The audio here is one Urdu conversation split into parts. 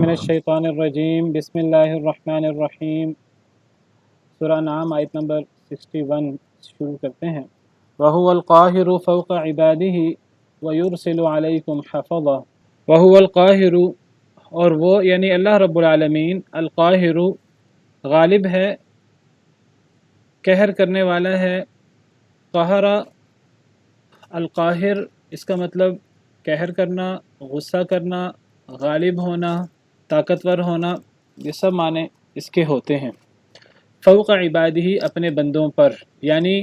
من الشیطان الرجیم بسم اللہ الرحمن الرحیم۔ سورہ انعام آیت نمبر 61 شروع کرتے ہیں۔ وَهُوَ الْقَاهِرُ فَوْقَ عِبَادِهِ وَيُرْسِلُ عَلَيْكُمْ حَفَظًا۔ وَهُوَ الْقَاهِرُ، اور وہ یعنی اللہ رب العالمین، القاہر غالب ہے، قہر کرنے والا ہے۔ قہر القاہر، اس کا مطلب قہر کرنا، غصہ کرنا، غالب ہونا، طاقتور ہونا، یہ سب معنی اس کے ہوتے ہیں۔ فوق عبادہ، اپنے بندوں پر، یعنی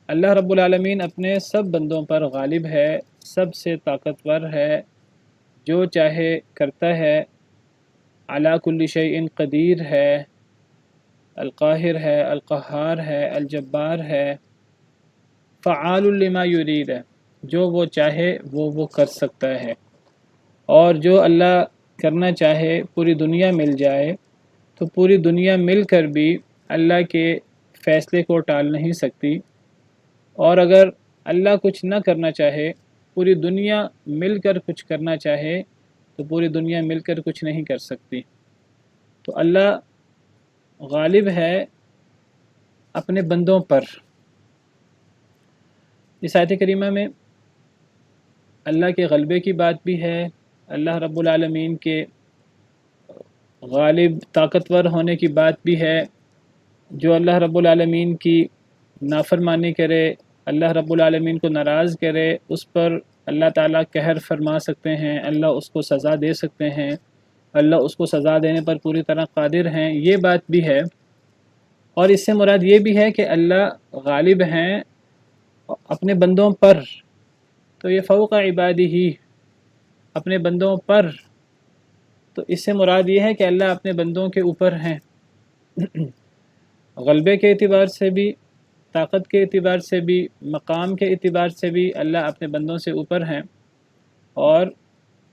اللہ رب العالمین اپنے سب بندوں پر غالب ہے، سب سے طاقتور ہے، جو چاہے کرتا ہے، علی کل شیء قدیر ہے، القاہر ہے، القہار ہے، الجبار ہے، فعال لما یرید ہے، جو وہ چاہے وہ کر سکتا ہے۔ اور جو اللہ کرنا چاہے پوری دنیا مل جائے تو پوری دنیا مل کر بھی اللہ کے فیصلے کو ٹال نہیں سکتی، اور اگر اللہ کچھ نہ کرنا چاہے، پوری دنیا مل کر کچھ کرنا چاہے تو پوری دنیا مل کر کچھ نہیں کر سکتی۔ تو اللہ غالب ہے اپنے بندوں پر۔ اس آیت کریمہ میں اللہ کے غلبے کی بات بھی ہے، اللہ رب العالمین کے غالب طاقتور ہونے کی بات بھی ہے۔ جو اللہ رب العالمین کی نافرمانی کرے، اللہ رب العالمین کو ناراض کرے، اس پر اللہ تعالیٰ قہر فرما سکتے ہیں، اللہ اس کو سزا دے سکتے ہیں، اللہ اس کو سزا دینے پر پوری طرح قادر ہیں، یہ بات بھی ہے۔ اور اس سے مراد یہ بھی ہے کہ اللہ غالب ہیں اپنے بندوں پر، تو یہ فوق عبادہ ہی، اپنے بندوں پر، تو اس سے مراد یہ ہے کہ اللہ اپنے بندوں کے اوپر ہیں۔ غلبے کے اعتبار سے بھی، طاقت کے اعتبار سے بھی، مقام کے اعتبار سے بھی اللہ اپنے بندوں سے اوپر ہیں، اور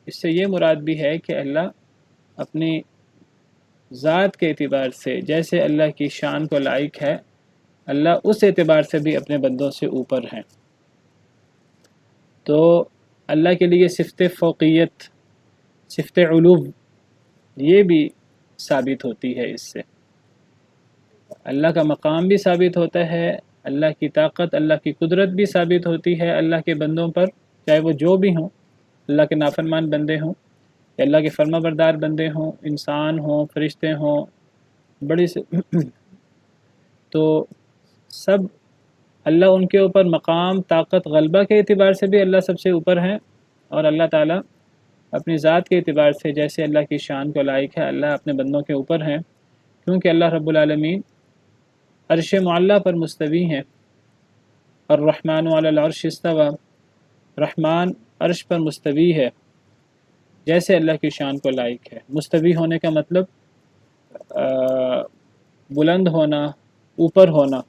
اس سے یہ مراد بھی ہے کہ اللہ اپنی ذات کے اعتبار سے، جیسے اللہ کی شان کو لائق ہے، اللہ اس اعتبار سے بھی اپنے بندوں سے اوپر ہیں۔ تو اللہ کے لیے صفت فوقیت، صفت علو، یہ بھی ثابت ہوتی ہے۔ اس سے اللہ کا مقام بھی ثابت ہوتا ہے، اللہ کی طاقت، اللہ کی قدرت بھی ثابت ہوتی ہے اللہ کے بندوں پر، چاہے وہ جو بھی ہوں، اللہ کے نافرمان بندے ہوں یا اللہ کے فرما بردار بندے ہوں، انسان ہوں، فرشتے ہوں، بڑی سے تو سب اللہ ان کے اوپر مقام، طاقت، غلبہ کے اعتبار سے بھی اللہ سب سے اوپر ہیں، اور اللہ تعالیٰ اپنی ذات کے اعتبار سے جیسے اللہ کی شان کو لائق ہے، اللہ اپنے بندوں کے اوپر ہیں، کیونکہ اللہ رب العالمین عرش معلیٰ پر مستوی ہیں۔ الرحمن علی العرش استوی، رحمان عرش پر مستوی ہے، جیسے اللہ کی شان کو لائق ہے۔ مستوی ہونے کا مطلب بلند ہونا، اوپر ہونا،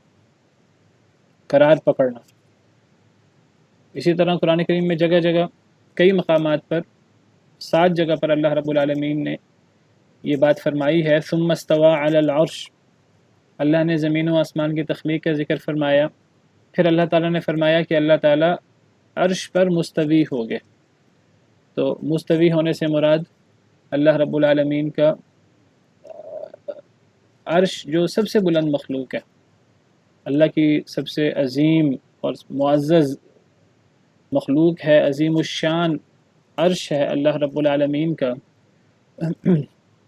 قرار پکڑنا۔ اسی طرح قرآن کریم میں جگہ جگہ کئی مقامات پر، 7 جگہ پر اللہ رب العالمین نے یہ بات فرمائی ہے۔ ثم استوى علی العرش، اللہ نے زمین و آسمان کی تخلیق کا ذکر فرمایا، پھر اللہ تعالیٰ نے فرمایا کہ اللہ تعالیٰ عرش پر مستوی ہو گئے۔ تو مستوی ہونے سے مراد اللہ رب العالمین کا عرش جو سب سے بلند مخلوق ہے، اللہ کی سب سے عظیم اور معزز مخلوق ہے، عظیم الشان عرش ہے اللہ رب العالمین کا،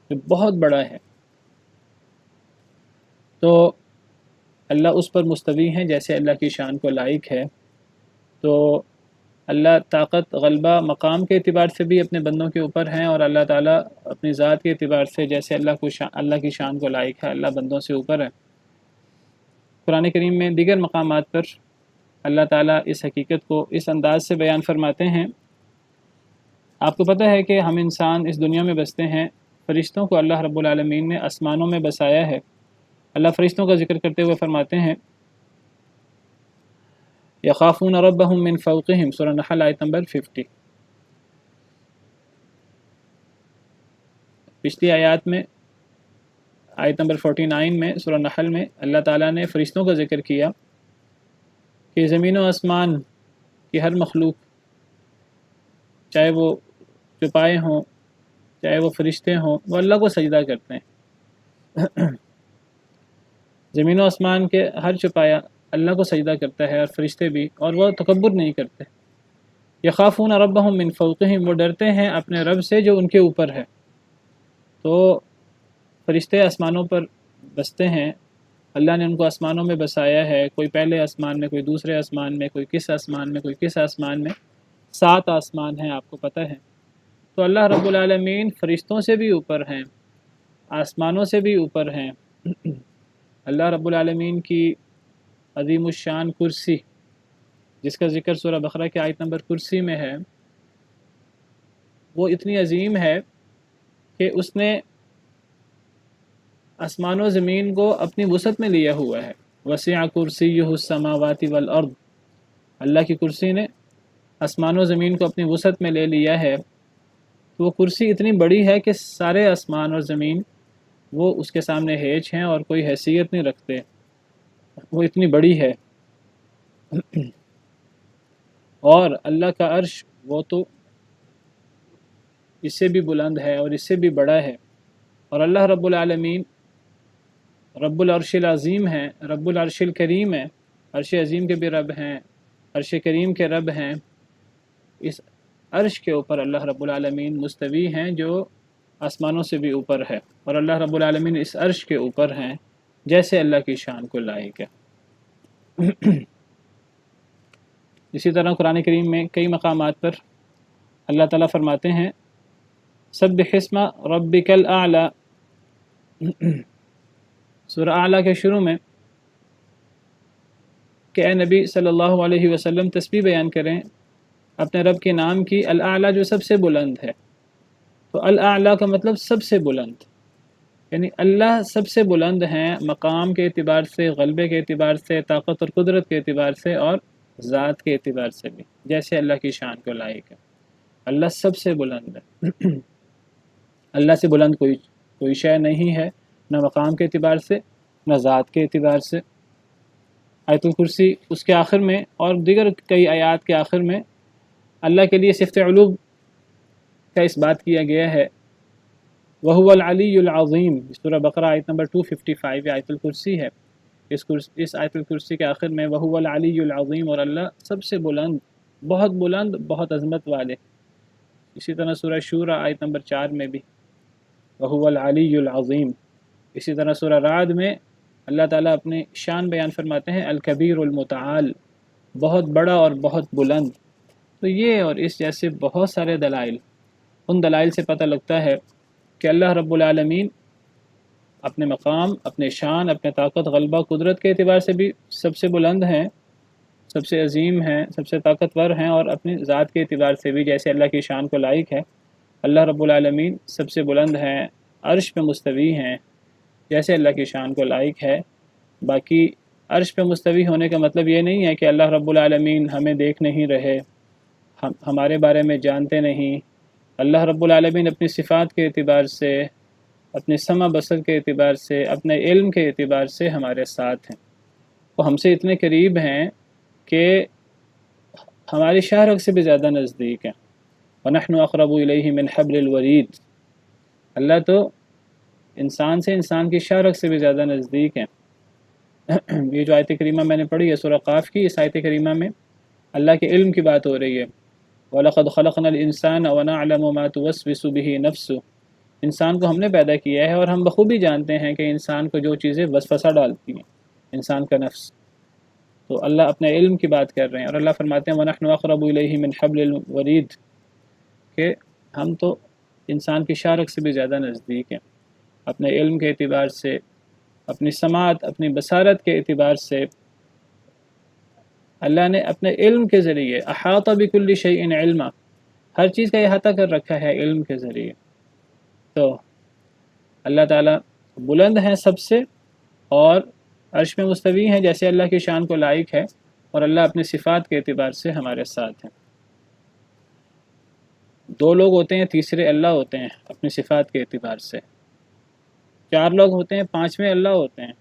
جو بہت بڑا ہے۔ تو اللہ اس پر مستوی ہیں جیسے اللہ کی شان کو لائق ہے۔ تو اللہ طاقت، غلبہ، مقام کے اعتبار سے بھی اپنے بندوں کے اوپر ہیں، اور اللہ تعالیٰ اپنی ذات کے اعتبار سے جیسے اللہ کی شان کو لائق ہے، اللہ بندوں سے اوپر ہے۔ قرآن کریم میں دیگر مقامات پر اللہ تعالیٰ اس حقیقت کو اس انداز سے بیان فرماتے ہیں۔ آپ کو پتہ ہے کہ ہم انسان اس دنیا میں بستے ہیں، فرشتوں کو اللہ رب العالمین نے آسمانوں میں بسایا ہے۔ اللہ فرشتوں کا ذکر کرتے ہوئے فرماتے ہیں یخافون ربهم من فوقهم، سورہ نحل آیت نمبر 50۔ پچھلی آیات میں، آیت نمبر 49 میں سورہ نحل میں اللہ تعالیٰ نے فرشتوں کا ذکر کیا کہ زمین و آسمان کی ہر مخلوق، چاہے وہ چوپائے ہوں، چاہے وہ فرشتے ہوں، وہ اللہ کو سجدہ کرتے ہیں۔ زمین و آسمان کے ہر چھپایا اللہ کو سجدہ کرتا ہے، اور فرشتے بھی، اور وہ تکبر نہیں کرتے۔ یخافون ربہم من فوقہم، وہ ڈرتے ہیں اپنے رب سے جو ان کے اوپر ہے۔ تو فرشتے آسمانوں پر بستے ہیں، اللہ نے ان کو آسمانوں میں بسایا ہے، کوئی پہلے آسمان میں، کوئی دوسرے آسمان میں، کوئی کس آسمان میں، کوئی کس آسمان میں، 7 آسمان ہیں، آپ کو پتہ ہے۔ تو اللہ رب العالمین فرشتوں سے بھی اوپر ہیں، آسمانوں سے بھی اوپر ہیں۔ اللہ رب العالمین کی عظیم الشان کرسی، جس کا ذکر سورہ بقرہ کی آیت نمبر کرسی میں ہے، وہ اتنی عظیم ہے کہ اس نے آسمان و زمین کو اپنی وسعت میں لیا ہوا ہے۔ وسع کرسیہ السماوات والارض، اللہ کی کرسی نے آسمان و زمین کو اپنی وسعت میں لے لیا ہے۔ تو وہ کرسی اتنی بڑی ہے کہ سارے آسمان اور زمین وہ اس کے سامنے ہیچ ہیں اور کوئی حیثیت نہیں رکھتے، وہ اتنی بڑی ہے۔ اور اللہ کا عرش وہ تو اس سے بھی بلند ہے اور اس سے بھی بڑا ہے۔ اور اللہ رب العالمین رب العرش العظیم ہیں، رب العرش الکریم ہیں، عرش عظیم کے بھی رب ہیں، عرش کریم کے رب ہیں۔ اس عرش کے اوپر اللہ رب العالمین مستوی ہیں، جو آسمانوں سے بھی اوپر ہے، اور اللہ رب العالمین اس عرش کے اوپر ہیں جیسے اللہ کی شان کو لائق ہے۔ اسی طرح قرآن کریم میں کئی مقامات پر اللہ تعالیٰ فرماتے ہیں سبح اسم ربک الاعلی، سورہ اعلیٰ کے شروع میں کہ اے نبی صلی اللہ علیہ وسلم تسبیح بیان کریں اپنے رب کے نام کی، الاعلیٰ جو سب سے بلند ہے۔ تو الاعلیٰ کا مطلب سب سے بلند، یعنی اللہ سب سے بلند ہیں مقام کے اعتبار سے، غلبے کے اعتبار سے، طاقت اور قدرت کے اعتبار سے، اور ذات کے اعتبار سے بھی، جیسے اللہ کی شان کو لائق ہے۔ اللہ سب سے بلند ہے۔ اللہ سے بلند کوئی شے نہیں ہے، نہ مقام کے اعتبار سے، نہ ذات کے اعتبار سے۔ آیت الکرسی اس کے آخر میں اور دیگر کئی آیات کے آخر میں اللہ کے لیے صفت علو کا اس بات کیا گیا ہے۔ وَهُوَ الْعَلِيُّ الْعَظِيمُ، سورہ بقرہ آیت نمبر 255 آیت الکرسی ہے۔ اس آیت الکرسی کے آخر میں وَهُوَ الْعَلِيُّ الْعَظِيمُ، اور اللہ سب سے بلند، بلند، بہت عظمت والے۔ اسی طرح سورہ شورى آیت نمبر 4 میں بھی وَهُوَ الْعَلِيُّ الْعَظِيمُ۔ اسی طرح سورہ رعد میں اللہ تعالیٰ اپنی شان بیان فرماتے ہیں الکبیر المتعال، بہت بڑا اور بہت بلند۔ تو یہ اور اس جیسے بہت سارے دلائل، ان دلائل سے پتہ لگتا ہے کہ اللہ رب العالمین اپنے مقام، اپنے شان، اپنے طاقت، غلبہ، قدرت کے اعتبار سے بھی سب سے بلند ہیں، سب سے عظیم ہیں، سب سے طاقتور ہیں، اور اپنی ذات کے اعتبار سے بھی جیسے اللہ کی شان کو لائق ہے۔ اللہ رب العالمین سب سے بلند ہیں، عرش پہ مستوی ہیں جیسے اللہ کی شان کو لائق ہے۔ باقی عرش پہ مستوی ہونے کا مطلب یہ نہیں ہے کہ اللہ رب العالمین ہمیں دیکھ نہیں رہے، ہمارے بارے میں جانتے نہیں۔ اللہ رب العالمین اپنی صفات کے اعتبار سے، اپنے سمع بصر کے اعتبار سے، اپنے علم کے اعتبار سے ہمارے ساتھ ہیں۔ وہ ہم سے اتنے قریب ہیں کہ ہماری شاہ رگ سے بھی زیادہ نزدیک ہیں۔ وَنَحْنُ أَقْرَبُ إِلَيْهِ مِنْ حَبْلِ الْوَرِيدِ، اللہ تو انسان سے، انسان کی شاہ رگ سے بھی زیادہ نزدیک ہیں۔ یہ جو آیت کریمہ میں نے پڑھی ہے سورہ قاف کی، اس آیت کریمہ میں اللہ کے علم کی بات ہو رہی ہے۔ وَلَقَدْ خَلَقْنَا الْإِنسَانَ وَنَعْلَمُ مَا تُوَسْوِسُ بِهِ نَفْسُهُ، انسان کو ہم نے پیدا کیا ہے اور ہم بخوبی جانتے ہیں کہ انسان کو جو چیزیں وسوسہ ڈالتی ہیں، انسان کا نفس۔ تو اللہ اپنے علم کی بات کر رہے ہیں، اور اللہ فرماتے ہیں وَنَحْنُ أَقْرَبُ إِلَيْهِ مِنْ حَبْلِ الْوَرِيدِ، کہ ہم تو انسان کی شاہ رگ سے بھی زیادہ نزدیک ہیں، اپنے علم کے اعتبار سے، اپنی سماعت، اپنی بصارت کے اعتبار سے۔ اللہ نے اپنے علم کے ذریعے احاطہ بکل شیء علما، ہر چیز کا احاطہ کر رکھا ہے علم کے ذریعے۔ تو اللہ تعالیٰ بلند ہیں سب سے، اور عرش میں مستوی ہیں جیسے اللہ کی شان کو لائق ہے، اور اللہ اپنی صفات کے اعتبار سے ہمارے ساتھ ہیں۔ 2 لوگ ہوتے ہیں، تیسرے اللہ ہوتے ہیں اپنی صفات کے اعتبار سے۔ 4 لوگ ہوتے ہیں، 5ویں اللہ ہوتے ہیں۔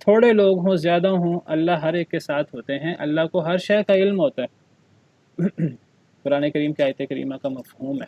تھوڑے لوگ ہوں، زیادہ ہوں، اللہ ہر ایک کے ساتھ ہوتے ہیں۔ اللہ کو ہر شے کا علم ہوتا ہے۔ قرآن کریم کی آیت کریمہ کا مفہوم ہے۔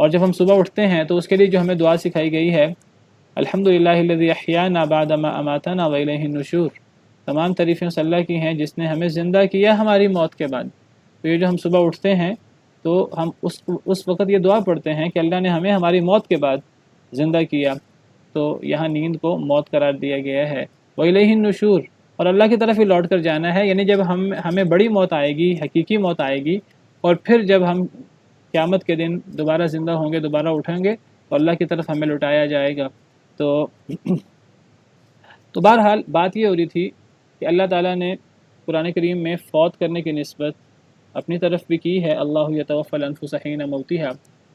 اور جب ہم صبح اٹھتے ہیں تو اس کے لیے جو ہمیں دعا سکھائی گئی ہے، الحمدللہ الذی احیانا بعد ما اماتنا والیہ النشور، تمام تعریفیں اس اللہ کی ہیں جس نے ہمیں زندہ کیا ہماری موت کے بعد۔ تو یہ جو ہم صبح اٹھتے ہیں تو ہم اس وقت یہ دعا پڑھتے ہیں کہ اللہ نے ہمیں ہماری موت کے بعد زندہ کیا، تو یہاں نیند کو موت قرار دیا گیا ہے۔ وَإِلَيْهِ النُّشُورُ، اور اللہ کی طرف ہی لوٹ کر جانا ہے، یعنی جب ہمیں بڑی موت آئے گی، حقیقی موت آئے گی، اور پھر جب ہم قیامت کے دن دوبارہ زندہ ہوں گے، دوبارہ اٹھیں گے تو اللہ کی طرف ہمیں لٹایا جائے گا۔ تو بہرحال بات یہ ہو رہی تھی کہ اللہ تعالیٰ نے قرآن کریم میں فوت کرنے کی نسبت اپنی طرف بھی کی ہے، اللہ یتوفی الانفس حین موتہا،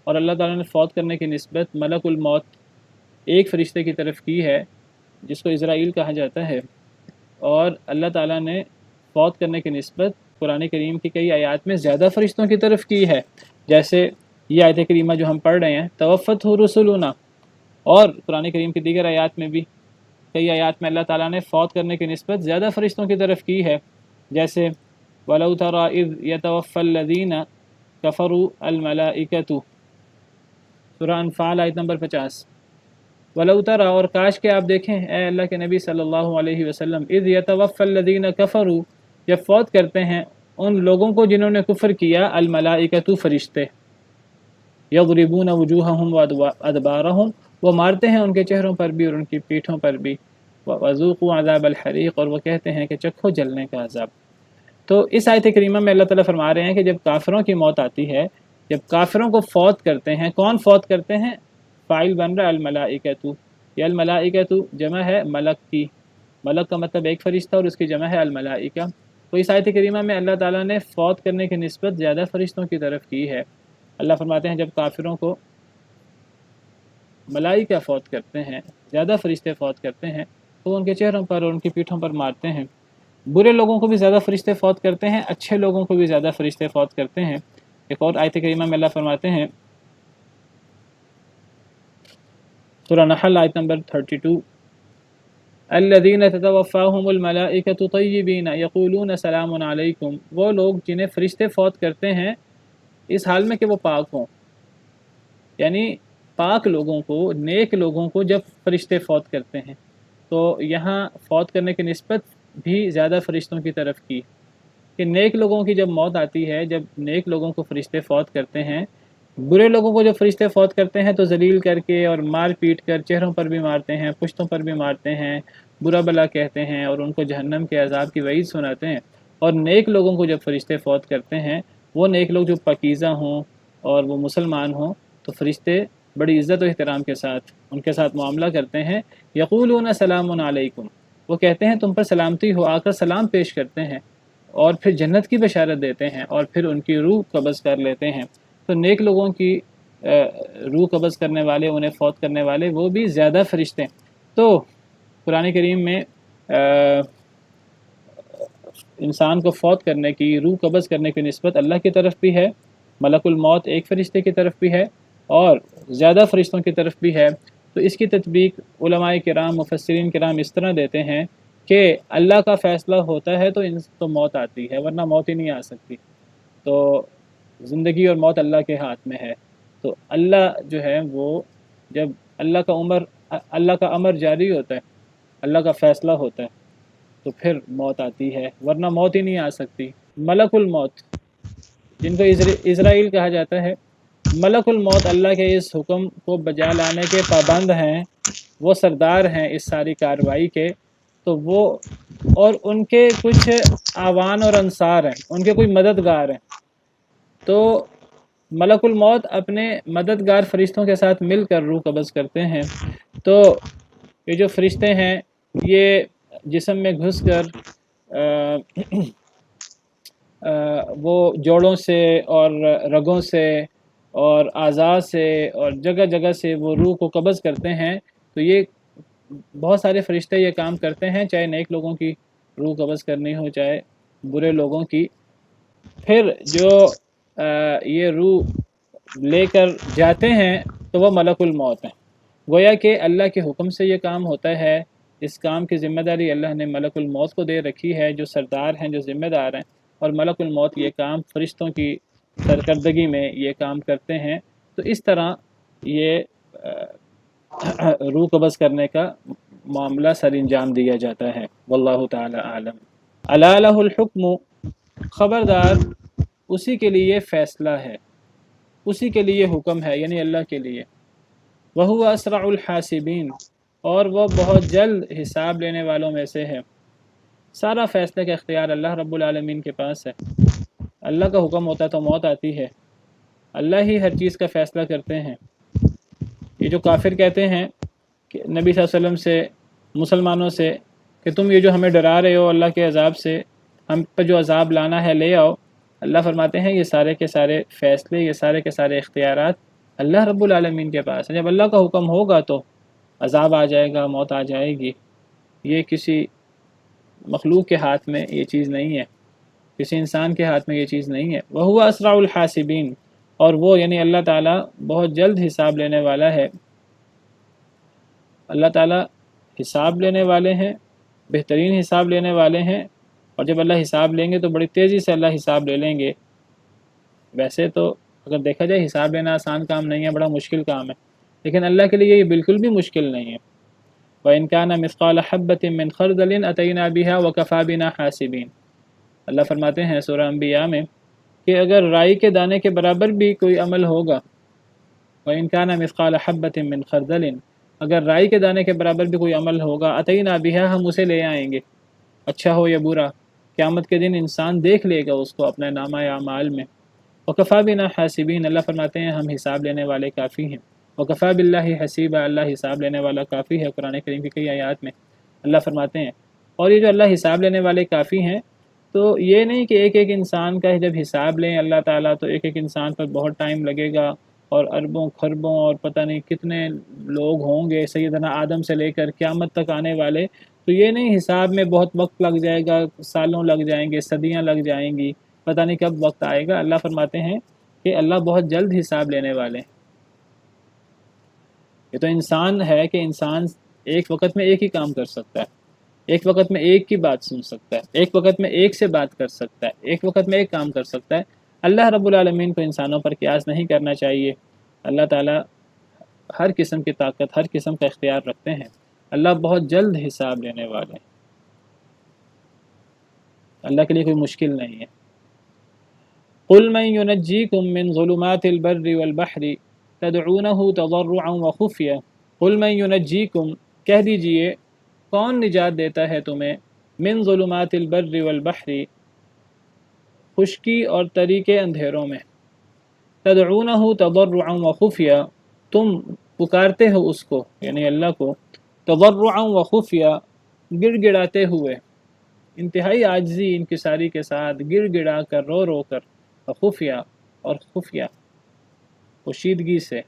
اور اللہ تعالیٰ نے فوت کرنے کی نسبت ملک الموت ایک فرشتے کی طرف کی ہے جس کو اسرائیل کہا جاتا ہے، اور اللہ تعالیٰ نے فوت کرنے کی نسبت قرآن کریم کی کئی آیات میں زیادہ فرشتوں کی طرف کی ہے، جیسے یہ آیت کریمہ جو ہم پڑھ رہے ہیں توفتہ رسلنا، اور قرآن کریم کی دیگر آیات میں بھی کئی آیات میں اللہ تعالیٰ نے فوت کرنے کی نسبت زیادہ فرشتوں کی طرف کی ہے، جیسے وَلَوْ تَرَى إِذْ يَتَوَفَّى الَّذِينَ كَفَرُوا الْمَلَائِكَةُ، سورہ انفال آیت نمبر 50۔ وَلَوْ تَرَى، اور کاش کہ آپ دیکھیں اے اللہ کے نبی صلی اللہ علیہ وسلم، اِذْ يَتَوَفَّى الَّذِينَ كَفَرُوا، جب فوت کرتے ہیں ان لوگوں کو جنہوں نے کفر کیا، الملائکۃ، فرشتے، یضربون وجوہہم وادبارہم، وہ مارتے ہیں ان کے چہروں پر بھی اور ان کی پیٹھوں پر بھی، وذوقوا عذاب الحریق، اور وہ کہتے ہیں کہ چکھو جلنے کا عذاب۔ تو اس آیت کریمہ میں اللہ تعالیٰ فرما رہے ہیں کہ جب کافروں کی موت آتی ہے، جب کافروں کو فوت کرتے ہیں، کون فوت کرتے ہیں؟ فاعل بن رہا الملائکۃ، یہ الملائکۃ جمع ہے ملک کی، ملک کا مطلب ایک فرشتہ اور اس کی جمع ہے الملائکہ۔ تو اس آیت کریمہ میں اللہ تعالیٰ نے فوت کرنے کی نسبت زیادہ فرشتوں کی طرف کی ہے۔ اللہ فرماتے ہیں جب کافروں کو ملائکہ فوت کرتے ہیں، زیادہ فرشتے فوت کرتے ہیں، تو ان کے چہروں پر اور ان کی پیٹھوں پر مارتے ہیں۔ برے لوگوں کو بھی زیادہ فرشتے فوت کرتے ہیں، اچھے لوگوں کو بھی زیادہ فرشتے فوت کرتے ہیں۔ ایک اور آیت کریمہ میں اللہ فرماتے ہیں، سورہ نحل آیت نمبر 32، الذین تتوفاہم الملائکۃ طیبین یقولون سلام علیکم، وہ لوگ جنہیں فرشتے فوت کرتے ہیں اس حال میں کہ وہ پاک ہوں، یعنی پاک لوگوں کو، نیک لوگوں کو جب فرشتے فوت کرتے ہیں، تو یہاں فوت کرنے کی نسبت بھی زیادہ فرشتوں کی طرف کی کہ نیک لوگوں کی جب موت آتی ہے، جب نیک لوگوں کو فرشتے فوت کرتے ہیں، برے لوگوں کو جب فرشتے فوت کرتے ہیں تو ذلیل کر کے اور مار پیٹ کر چہروں پر بھی مارتے ہیں، پشتوں پر بھی مارتے ہیں، برا بلا کہتے ہیں اور ان کو جہنم کے عذاب کی وعید سناتے ہیں۔ اور نیک لوگوں کو جب فرشتے فوت کرتے ہیں، وہ نیک لوگ جو پاکیزہ ہوں اور وہ مسلمان ہوں، تو فرشتے بڑی عزت و احترام کے ساتھ ان کے ساتھ معاملہ کرتے ہیں۔ یقولون سلام علیکم، وہ کہتے ہیں تم پر سلامتی ہو، آ کر سلام پیش کرتے ہیں، اور پھر جنت کی بشارت دیتے ہیں، اور پھر ان کی روح قبض کر لیتے ہیں۔ تو نیک لوگوں کی روح قبض کرنے والے، انہیں فوت کرنے والے، وہ بھی زیادہ فرشتے ہیں۔ تو قرآن کریم میں انسان کو فوت کرنے کی، روح قبض کرنے کی نسبت اللہ کی طرف بھی ہے، ملک الموت ایک فرشتے کی طرف بھی ہے، اور زیادہ فرشتوں کی طرف بھی ہے۔ تو اس کی تطبیق علماء کرام، مفسرین کرام اس طرح دیتے ہیں کہ اللہ کا فیصلہ ہوتا ہے تو موت آتی ہے، ورنہ موت ہی نہیں آ سکتی۔ تو زندگی اور موت اللہ کے ہاتھ میں ہے، تو اللہ جو ہے وہ جب اللہ کا امر جاری ہوتا ہے، اللہ کا فیصلہ ہوتا ہے، تو پھر موت آتی ہے، ورنہ موت ہی نہیں آ سکتی۔ ملک الموت، جن کو اسرائیل کہا جاتا ہے، ملک الموت اللہ کے اس حکم کو بجا لانے کے پابند ہیں، وہ سردار ہیں اس ساری کارروائی کے، تو وہ اور ان کے کچھ اعوان اور انصار ہیں، ان کے کوئی مددگار ہیں۔ تو ملک الموت اپنے مددگار فرشتوں کے ساتھ مل کر روح قبض کرتے ہیں۔ تو یہ جو فرشتے ہیں یہ جسم میں گھس کر وہ جوڑوں سے اور رگوں سے اور اعضاء سے اور جگہ جگہ سے وہ روح کو قبض کرتے ہیں۔ تو یہ بہت سارے فرشتے یہ کام کرتے ہیں، چاہے نیک لوگوں کی روح قبض کرنی ہو، چاہے برے لوگوں کی۔ پھر جو یہ روح لے کر جاتے ہیں تو وہ ملک الموت ہیں۔ گویا کہ اللہ کے حکم سے یہ کام ہوتا ہے، اس کام کی ذمہ داری اللہ نے ملک الموت کو دے رکھی ہے، جو سردار ہیں، جو ذمہ دار ہیں، اور ملک الموت یہ کام فرشتوں کی سرکردگی میں یہ کام کرتے ہیں۔ تو اس طرح یہ روح قبض کرنے کا معاملہ سر انجام دیا جاتا ہے۔ واللہ تعالی عالم۔ الا لہ الحکم، خبردار اسی کے لیے فیصلہ ہے، اسی کے لیے حکم ہے، یعنی اللہ کے لیے۔ وہو اسرع الحاسبین، اور وہ بہت جلد حساب لینے والوں میں سے ہے۔ سارا فیصلے کا اختیار اللہ رب العالمین کے پاس ہے۔ اللہ کا حکم ہوتا تو موت آتی ہے، اللہ ہی ہر چیز کا فیصلہ کرتے ہیں۔ یہ جو کافر کہتے ہیں کہ نبی صلی اللہ علیہ وسلم سے، مسلمانوں سے، کہ تم یہ جو ہمیں ڈرا رہے ہو اللہ کے عذاب سے، ہم پہ جو عذاب لانا ہے لے آؤ، اللہ فرماتے ہیں یہ سارے کے سارے فیصلے، یہ سارے کے سارے اختیارات اللہ رب العالمین کے پاس ہیں۔ جب اللہ کا حکم ہوگا تو عذاب آ جائے گا، موت آ جائے گی۔ یہ کسی مخلوق کے ہاتھ میں یہ چیز نہیں ہے، کسی انسان کے ہاتھ میں یہ چیز نہیں ہے۔ وَهُوَ أَسْرَعُ الْحَاسِبِينَ، اور وہ یعنی اللہ تعالیٰ بہت جلد حساب لینے والا ہے۔ اللہ تعالیٰ حساب لینے والے ہیں، بہترین حساب لینے والے ہیں، اور جب اللہ حساب لیں گے تو بڑی تیزی سے اللہ حساب لے لیں گے۔ ویسے تو اگر دیکھا جائے حساب لینا آسان کام نہیں ہے، بڑا مشکل کام ہے، لیکن اللہ کے لیے یہ بالکل بھی مشکل نہیں ہے۔ وَإِنْ كَانَ مِثْقَالَ حَبَّةٍ مِّنْ خَرْدَلٍ أَتَيْنَا بِهَا وَكَفَى بِنَا حَاسِبِينَ۔ اللہ فرماتے ہیں سورہ انبیاء میں کہ اگر رائی کے دانے کے برابر بھی کوئی عمل ہوگا، وَإِنْ كَانَ مِثْقَالَ حَبَّةٍ مِّنْ خَرْدَلٍ، اگر رائی کے دانے کے برابر بھی کوئی عمل ہوگا، أَتَيْنَا بِهَا، ہم اسے لے آئیں گے، اچھا ہو یا برا، قیامت کے دن انسان دیکھ لے گا اس کو اپنے نامہ اعمال میں۔ وَكَفَى بِنَا حَاسِبِينَ، اللہ فرماتے ہیں ہم حساب لینے والے کافی ہیں۔ وَكَفَى بِاللَّهِ حَسِيبًا، اللہ حساب لینے والا کافی ہے۔ قرآن کریم کی کئی آیات میں اللہ فرماتے ہیں، اور یہ جو اللہ حساب لینے والے کافی ہیں، تو یہ نہیں کہ ایک ایک انسان کا جب حساب لیں اللہ تعالیٰ تو ایک ایک انسان پر بہت ٹائم لگے گا، اور اربوں خربوں اور پتہ نہیں کتنے لوگ ہوں گے سیدنا آدم سے لے کر قیامت تک آنے والے، تو یہ نہیں حساب میں بہت وقت لگ جائے گا، سالوں لگ جائیں گے، صدیاں لگ جائیں گی، پتہ نہیں کب وقت آئے گا۔ اللہ فرماتے ہیں کہ اللہ بہت جلد حساب لینے والے ہیں۔ یہ تو انسان ہے کہ انسان ایک وقت میں ایک ہی کام کر سکتا ہے، ایک وقت میں ایک کی بات سن سکتا ہے، ایک وقت میں ایک سے بات کر سکتا ہے، ایک وقت میں ایک کام کر سکتا ہے۔ اللہ رب العالمین کو انسانوں پر قیاس نہیں کرنا چاہیے۔ اللہ تعالیٰ ہر قسم کی طاقت، ہر قسم کا اختیار رکھتے ہیں۔ اللہ بہت جلد حساب لینے والے ہیں، اللہ کے لیے کوئی مشکل نہیں ہے۔ قُلْ مَنْ يُنَجِّيكُمْ مِنْ ظُلُمَاتِ الْبَرِّ وَالْبَحْرِ تَدْعُونَهُ تَضَرُّعًا وَخُفْيَةً۔ قُلْ مَنْ يُنَجِّيكُمْ، کہہ دیجئے کون نجات دیتا ہے تمہیں، من ظلمات البر والبحر، خشکی اور تری کے اندھیروں میں، تدعونہ تضرعا وخفیہ، تم پکارتے ہو اس کو یعنی اللہ کو، تضرعا وخفیہ، گڑ گڑاتے ہوئے، انتہائی عاجزی انکساری کے ساتھ، گڑ گڑا کر، رو رو کر، خفیہ اور خفیہ، پوشیدگی سے،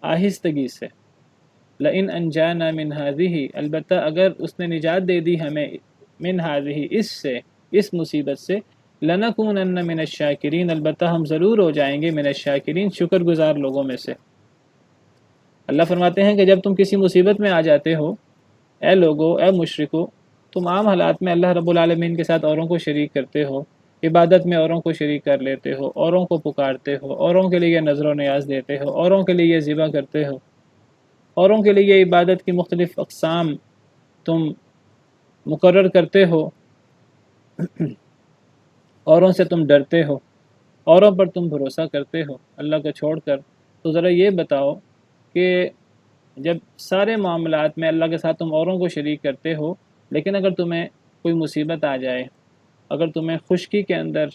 آہستگی سے۔ لئن انجانا من هذه، البتہ اگر اس نے نجات دے دی ہمیں من هذه، اس سے، اس مصیبت سے، لنکونن من الشاکرین، البتہ ہم ضرور ہو جائیں گے من الشاکرین، شکر گزار لوگوں میں سے۔ اللہ فرماتے ہیں کہ جب تم کسی مصیبت میں آ جاتے ہو، اے لوگو، اے مشرکو، تم عام حالات میں اللہ رب العالمین کے ساتھ اوروں کو شریک کرتے ہو، عبادت میں اوروں کو شریک کر لیتے ہو، اوروں کو پکارتے ہو، اوروں کے لیے نذر و نیاز دیتے ہو، اوروں کے لیے ذبح کرتے ہو، اوروں کے لیے عبادت کی مختلف اقسام تم مقرر کرتے ہو، اوروں سے تم ڈرتے ہو، اوروں پر تم بھروسہ کرتے ہو اللہ کو چھوڑ کر، تو ذرا یہ بتاؤ کہ جب سارے معاملات میں اللہ کے ساتھ تم اوروں کو شریک کرتے ہو، لیکن اگر تمہیں کوئی مصیبت آ جائے، اگر تمہیں خشکی کے اندر،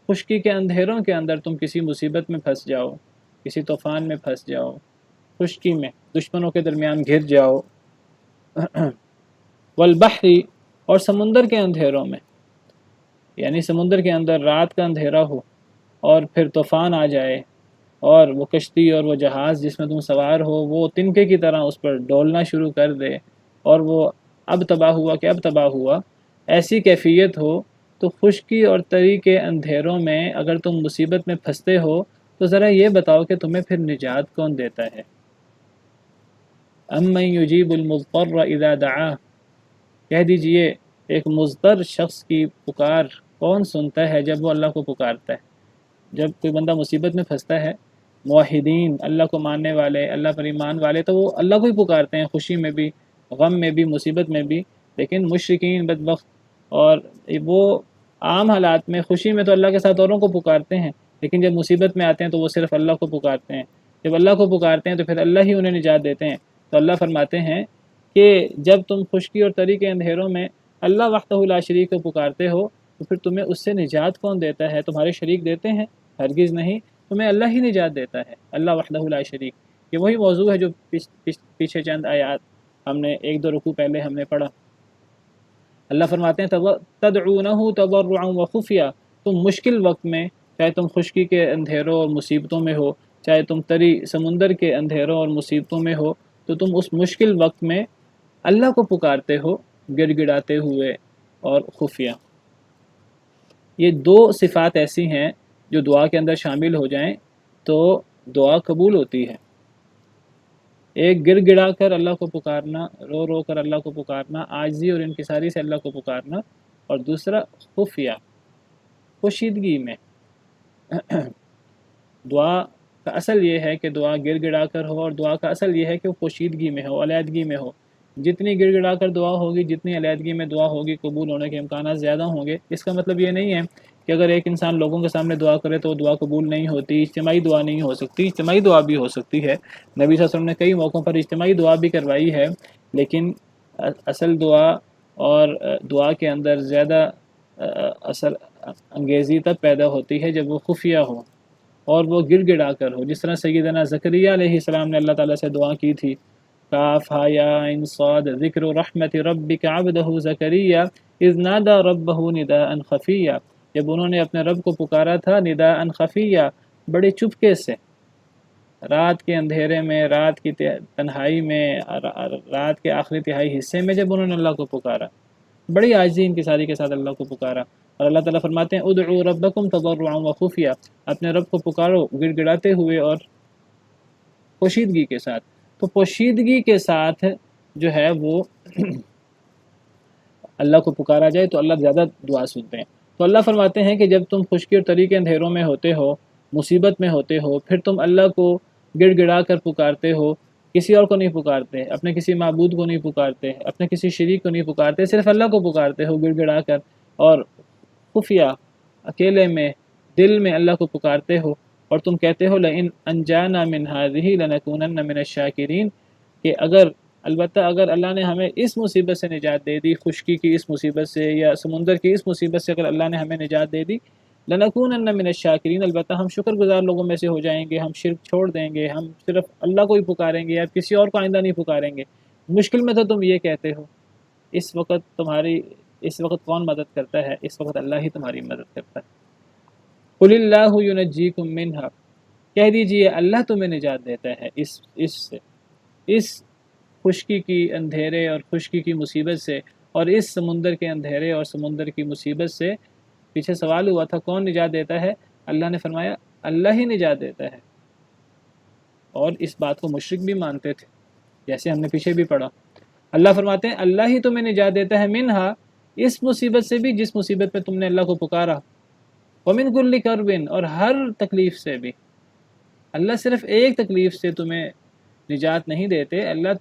خشکی کے اندھیروں کے اندر تم کسی مصیبت میں پھنس جاؤ، کسی طوفان میں پھنس جاؤ، خشکی میں دشمنوں کے درمیان گھر جاؤ، والبحری، اور سمندر کے اندھیروں میں، یعنی سمندر کے اندر رات کا اندھیرا ہو اور پھر طوفان آ جائے اور وہ کشتی اور وہ جہاز جس میں تم سوار ہو وہ تنکے کی طرح اس پر ڈولنا شروع کر دے اور وہ اب تباہ ہوا کہ اب تباہ ہوا، ایسی کیفیت ہو، تو خشکی اور تری کے اندھیروں میں اگر تم مصیبت میں پھنستے ہو تو ذرا یہ بتاؤ کہ تمہیں پھر نجات کون دیتا ہے؟ امن یجیب المضطر اذا دعاہ، کہہ دیجئے ایک مضطر شخص کی پکار کون سنتا ہے جب وہ اللہ کو پکارتا ہے۔ جب کوئی بندہ مصیبت میں پھنستا ہے موحدین اللہ کو ماننے والے، اللہ پر ایمان والے، تو وہ اللہ کو ہی پکارتے ہیں، خوشی میں بھی، غم میں بھی، مصیبت میں بھی۔ لیکن مشرکین بدبخت اور وہ عام حالات میں خوشی میں تو اللہ کے ساتھ اوروں کو پکارتے ہیں، لیکن جب مصیبت میں آتے ہیں تو وہ صرف اللہ کو پکارتے ہیں۔ جب اللہ کو پکارتے ہیں تو پھر اللہ ہی انہیں نجات دیتے ہیں۔ تو اللہ فرماتے ہیں کہ جب تم خشکی اور تری کے اندھیروں میں اللہ وحدہ لا شریک کو پکارتے ہو تو پھر تمہیں اس سے نجات کون دیتا ہے؟ تمہارے شریک دیتے ہیں؟ ہرگز نہیں، تمہیں اللہ ہی نجات دیتا ہے، اللہ وحدہ لا شریک۔ یہ وہی موضوع ہے جو پیچھے چند آیات ہم نے ایک دو رکوع پہلے ہم نے پڑھا۔ اللہ فرماتے ہیں تدعونہ تضرعا وخفیہ، تم مشکل وقت میں، چاہے تم خشکی کے اندھیروں اور مصیبتوں میں ہو، چاہے تم تری سمندر کے اندھیروں اور مصیبتوں میں ہو، تو تم اس مشکل وقت میں اللہ کو پکارتے ہو گڑ گڑاتے ہوئے اور خفیہ۔ یہ دو صفات ایسی ہیں جو دعا کے اندر شامل ہو جائیں تو دعا قبول ہوتی ہے۔ ایک گڑ گڑا کر اللہ کو پکارنا، رو رو کر اللہ کو پکارنا، عاجزی اور انکساری سے اللہ کو پکارنا، اور دوسرا خفیہ، پوشیدگی میں۔ دعا کا اصل یہ ہے کہ دعا گڑ گڑا کر ہو، اور دعا کا اصل یہ ہے کہ وہ پوشیدگی میں ہو، علیحدگی میں ہو۔ جتنی گڑ گڑا کر دعا ہوگی، جتنی علیحدگی میں دعا ہوگی، قبول ہونے کے امکانات زیادہ ہوں گے۔ اس کا مطلب یہ نہیں ہے کہ اگر ایک انسان لوگوں کے سامنے دعا کرے تو وہ دعا قبول نہیں ہوتی، اجتماعی دعا نہیں ہو سکتی، اجتماعی دعا بھی ہو سکتی ہے۔ نبی صلی اللہ علیہ وسلم نے کئی موقعوں پر اجتماعی دعا بھی کروائی ہے، لیکن اصل دعا اور دعا کے اندر زیادہ اثر انگیزی تب پیدا ہوتی ہے جب وہ خفیہ ہو اور وہ گڑ گڑا کر ہو، جس طرح سیدنا زکریا علیہ السلام نے اللہ تعالیٰ سے دعا کی تھی، کاف ہا یا عین صاد ذکر رحمت ربک عبدہ زکریا اذ نادى ربہ نداء خفیا، جب انہوں نے اپنے رب کو پکارا تھا نداء خفیا، بڑے چپکے سے، رات کے اندھیرے میں، رات کی تنہائی میں، رات کے آخری تہائی حصے میں جب انہوں نے اللہ کو پکارا، بڑی عاجزی انکساری کے ساتھ اللہ کو پکارا۔ اور اللہ تعالیٰ فرماتے ہیں ادعوا ربکم تضرعا وخفیا، اپنے رب کو پکارو گڑ گڑاتے ہوئے اور پوشیدگی کے ساتھ۔ تو پوشیدگی کے ساتھ جو ہے وہ اللہ کو پکارا جائے تو اللہ زیادہ دعا سنتے ہیں۔ تو اللہ فرماتے ہیں کہ جب تم خشکی اور تری کے اندھیروں میں ہوتے ہو، مصیبت میں ہوتے ہو، پھر تم اللہ کو گڑ گڑا کر پکارتے ہو، کسی اور کو نہیں پکارتے، اپنے کسی معبود کو نہیں پکارتے، اپنے کسی شریک کو نہیں پکارتے، صرف اللہ کو پکارتے ہو گڑ گڑا کر، اور خفیہ اکیلے میں دل میں اللہ کو پکارتے ہو، اور تم کہتے ہو لئن انجانا من هذه لنکونن من الشاکرین، کہ البتہ اگر اللہ نے ہمیں اس مصیبت سے نجات دے دی، خشکی کی اس مصیبت سے یا سمندر کی اس مصیبت سے اگر اللہ نے ہمیں نجات دے دی، لنکونن من الشاکرین، البتہ ہم شکر گزار لوگوں میں سے ہو جائیں گے، ہم شرک چھوڑ دیں گے، ہم صرف اللہ کو ہی پکاریں گے، یا کسی اور کو آئندہ نہیں پکاریں گے۔ مشکل میں تو تم یہ کہتے ہو، اس وقت کون مدد کرتا ہے؟ اس وقت اللہ ہی تمہاری مدد کرتا ہے۔ قل اللہ ینجیکم منہا، کہہ دیجئے اللہ تمہیں نجات دیتا ہے اس خشکی کی اندھیرے اور خشکی کی مصیبت سے، اور اس سمندر کے اندھیرے اور سمندر کی مصیبت سے۔ پیچھے سوال ہوا تھا کون نجات دیتا ہے؟ اللہ نے فرمایا اللہ ہی نجات دیتا ہے، اور اس بات کو مشرک بھی مانتے تھے، جیسے ہم نے پیچھے بھی پڑھا۔ اللہ فرماتے ہیں اللہ ہی تمہیں نجات دیتا ہے منہا، اس مصیبت سے بھی جس مصیبت میں تم نے اللہ کو پکارا، ومن کل کرب، اور ہر تکلیف سے بھی۔ اللہ صرف ایک تکلیف سے تمہیں نجات نہیں دیتے، اللہ